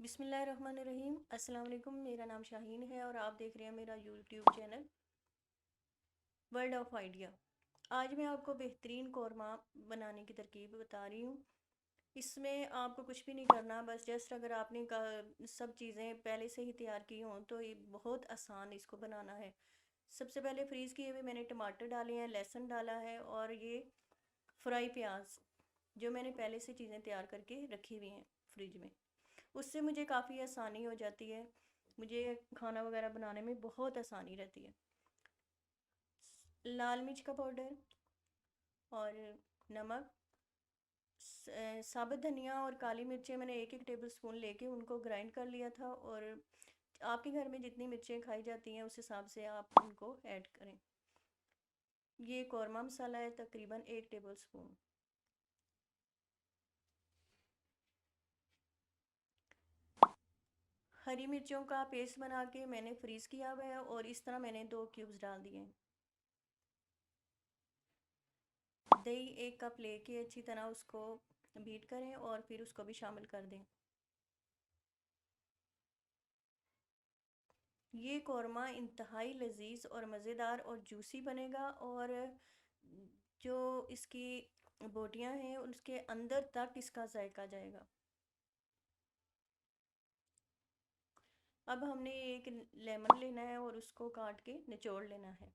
बिस्मिल्लाहिर्रहमानिर्रहीम। अस्सलाम वालेकुम। मेरा नाम शाहीन है और आप देख रहे हैं मेरा YouTube channel world of idea. आज मैं आपको बेहतरीन कौरमा बनाने की तरकीब बता रही हूँ। इसमें आपको कुछ भी नहीं करना, बस जस्ट अगर आपने सब चीज़ें पहले से ही तैयार की हों तो ये बहुत आसान इसको बनाना है। सबसे पहले फ्रीज़ किए हुए मैंने टमाटर डाले हैं, लहसुन डाला है और ये फ्राई प्याज जो मैंने पहले से चीज़ें तैयार करके रखी हुई हैं फ्रिज में। उससे मुझे काफ़ी आसानी हो जाती है, मुझे खाना वगैरह बनाने में बहुत आसानी रहती है। लाल मिर्च का पाउडर और नमक, साबुत धनिया और काली मिर्चें मैंने एक एक टेबल स्पून लेके उनको ग्राइंड कर लिया था। और आपके घर में जितनी मिर्चें खाई जाती हैं उस हिसाब से आप उनको ऐड करें। ये कौरमा मसाला है, तकरीबन 1 टेबल स्पून। हरी मिर्चों का पेस्ट बना के मैंने फ्रीज़ किया हुआ है और इस तरह मैंने 2 क्यूब्स डाल दिए हैं। दही 1 कप लेके अच्छी तरह उसको बीट करें और फिर उसको भी शामिल कर दें। ये कौरमा इंतहाई लजीज और मज़ेदार और जूसी बनेगा और जो इसकी बोटियां हैं उसके अंदर तक इसका जायका जाएगा। अब हमने एक लेमन लेना है और उसको काट के निचोड़ लेना है।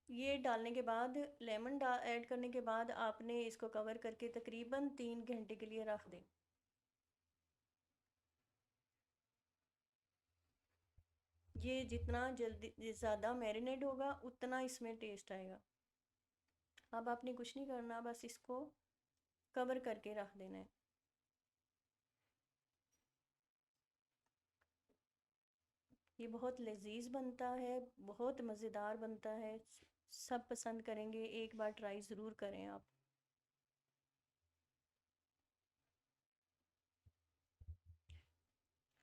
ये डालने के बाद, लेमन ऐड करने के बाद आपने इसको कवर करके तकरीबन 3 घंटे के लिए रख दें। ये जितना जल्दी ज़्यादा मैरिनेट होगा उतना इसमें टेस्ट आएगा। अब आपने कुछ नहीं करना, बस इसको कवर करके रख देना है। ये बहुत लजीज बनता है, बहुत मज़ेदार बनता है, सब पसंद करेंगे। एक बार ट्राई ज़रूर करें आप।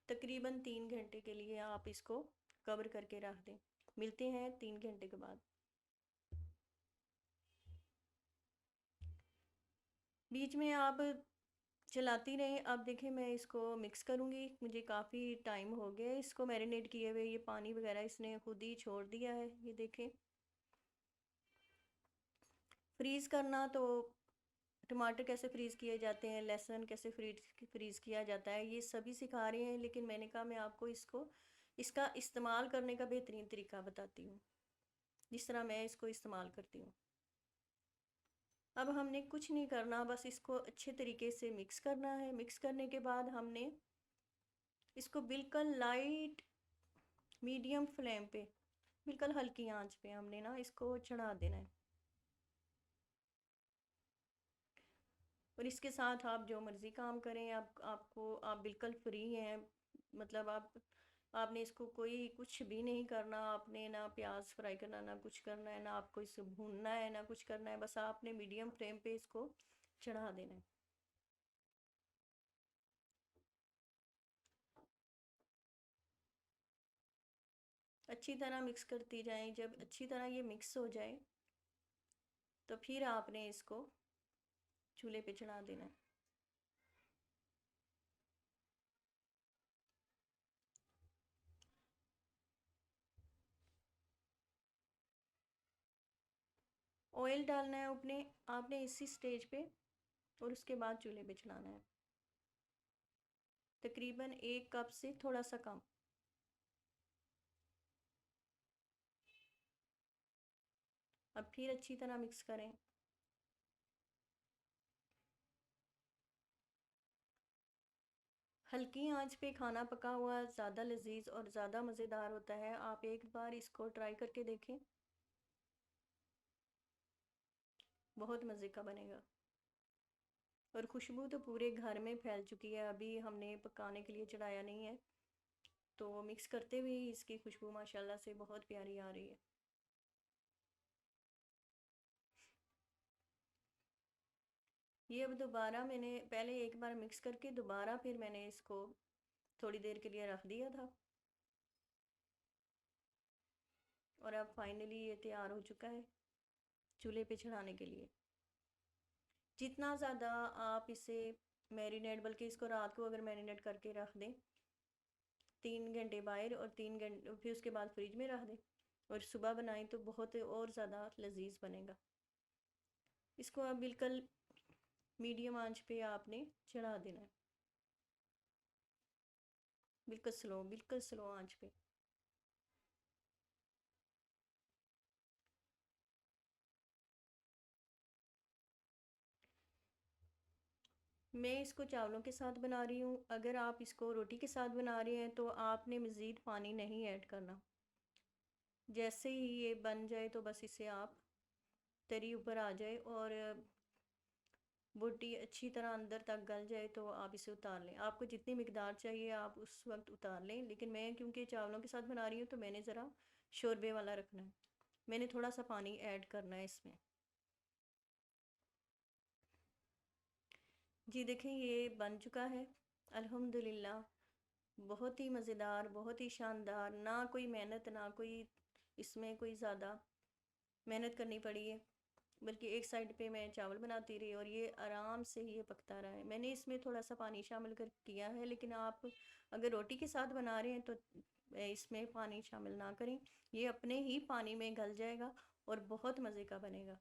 तकरीबन 3 घंटे के लिए आप इसको कवर करके रख दें। मिलते हैं 3 घंटे के बाद। बीच में आप चलाती रहें। अब देखें, मैं इसको मिक्स करूँगी। मुझे काफ़ी टाइम हो गया इसको मैरिनेट किए हुए, ये पानी वगैरह इसने खुद ही छोड़ दिया है। ये देखें, फ्रीज़ करना तो टमाटर कैसे फ्रीज़ किए जाते हैं, लहसुन कैसे फ्रीज़ किया जाता है, ये सभी सिखा रहे हैं, लेकिन मैंने कहा मैं आपको इसका इस्तेमाल करने का बेहतरीन तरीका बताती हूँ, जिस तरह मैं इसको इस्तेमाल करती हूँ। अब हमने कुछ नहीं करना, बस इसको अच्छे तरीके से मिक्स करना है। मिक्स करने के बाद हमने इसको बिल्कुल लाइट मीडियम फ्लेम पे, बिल्कुल हल्की आंच पे हमने ना इसको चढ़ा देना है। और इसके साथ आप जो मर्ज़ी काम करें, आप बिल्कुल फ्री हैं। मतलब आपने इसको कोई कुछ भी नहीं करना, आपने ना प्याज फ्राई करना, ना कुछ करना है, ना आपको इसे भूनना है, ना कुछ करना है। बस आपने मीडियम फ्लेम पे इसको चढ़ा देना है। अच्छी तरह मिक्स करती जाएं। जब अच्छी तरह ये मिक्स हो जाए तो फिर आपने इसको चूल्हे पे चढ़ा देना है। ऑयल डालना है अपने आपने इसी स्टेज पे, और उसके बाद चूल्हे पे चढ़ाना है। तकरीबन 1 कप से थोड़ा सा कम। अब फिर अच्छी तरह मिक्स करें। हल्की आंच पे खाना पका हुआ ज़्यादा लजीज और ज़्यादा मज़ेदार होता है। आप एक बार इसको ट्राई करके देखें, बहुत मज़े का बनेगा। और खुशबू तो पूरे घर में फैल चुकी है, अभी हमने पकाने के लिए चढ़ाया नहीं है, तो मिक्स करते हुए ही इसकी खुशबू माशाल्लाह से बहुत प्यारी आ रही है। ये अब दोबारा मैंने पहले एक बार मिक्स करके दोबारा फिर मैंने इसको थोड़ी देर के लिए रख दिया था। और अब फाइनली ये तैयार हो चुका है चूल्हे पे चढ़ाने के लिए। जितना ज़्यादा आप इसे मैरिनेट, बल्कि इसको रात को अगर मैरिनेट करके रख दें 3 घंटे बाहर और 3 घंटे फिर उसके बाद फ्रिज में रख दें और सुबह बनाएं तो बहुत और ज़्यादा लजीज बनेगा। इसको आप बिल्कुल मीडियम आंच पे आपने चढ़ा देना है, बिल्कुल स्लो आंच पे। मैं इसको चावलों के साथ बना रही हूँ। अगर आप इसको रोटी के साथ बना रहे हैं तो आपने मज़ीद पानी नहीं ऐड करना। जैसे ही ये बन जाए तो बस इसे आप तरी ऊपर आ जाए और बोटी अच्छी तरह अंदर तक गल जाए तो आप इसे उतार लें। आपको जितनी मिकदार चाहिए आप उस वक्त उतार लें, लेकिन मैं क्योंकि चावलों के साथ बना रही हूँ तो मैंने ज़रा शोरबे वाला रखना है। मैंने थोड़ा सा पानी ऐड करना है इसमें। जी देखें ये बन चुका है अल्हम्दुलिल्लाह। बहुत ही मज़ेदार, बहुत ही शानदार, ना कोई मेहनत, ना कोई इसमें कोई ज़्यादा मेहनत करनी पड़ी है, बल्कि एक साइड पे मैं चावल बनाती रही और ये आराम से ये पकता रहा है। मैंने इसमें थोड़ा सा पानी शामिल कर किया है, लेकिन आप अगर रोटी के साथ बना रहे हैं तो इसमें पानी शामिल ना करें। ये अपने ही पानी में गल जाएगा और बहुत मज़े का बनेगा।